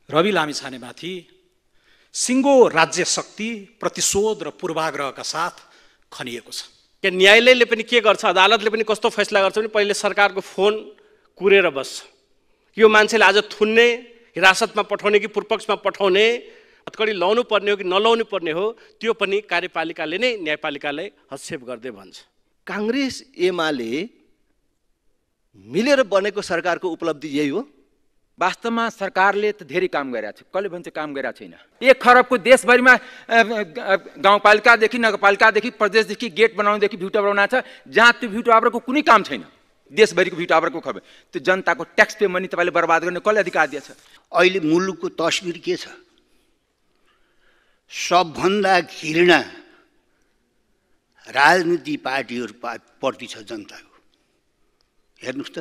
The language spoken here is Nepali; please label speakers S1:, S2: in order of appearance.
S1: रवि लामिछानेमाथि सिङ्गो राज्य शक्ति प्रतिशोध र पूर्वाग्रहका साथ खनिएको छ।
S2: के न्यायालयले पनि के गर्छ, अदालतले पनि कस्तो फैसला गर्छ भने पहिले सरकारको फोन कुरेर बस्छ। यो मान्छेले आज थुन्ने, हिरासतमा पठाउने कि पूर्वपक्षमा पठाउने, हतकडी लाउनु पर्ने हो कि नलाउनु पर्ने हो, त्यो पनि कार्यपालिकाले नै न्यायपालिकालाई हस्तक्षेप गर्दै भन्छ।
S3: काङ्ग्रेस एमाले मिलेर बनेको सरकारको उपलब्धि यही हो।
S4: वास्तवमा सरकारले त धेरै काम गरेको छ, कसले भन्छ काम गरेको छैन। 1 खरबको देशभरिमा गाउँपालिकादेखि नगरपालिकादेखि प्रदेशदेखि गेट बनाउनुदेखि भ्यू टावर बनाएको छ, जहाँ त्यो भ्यू टावरको कुनै काम छैन। देशभरिको भ्यू टावरको खबर त्यो जनताको ट्याक्स पे मनी तपाईँले बर्बाद गर्ने कसले अधिकार दिएछ?
S5: अहिले मुलुकको तस्बिर के छ? सबभन्दा घृणा राजनीति पार्टीहरूप्रति छ जनताको। हेर्नुहोस् त,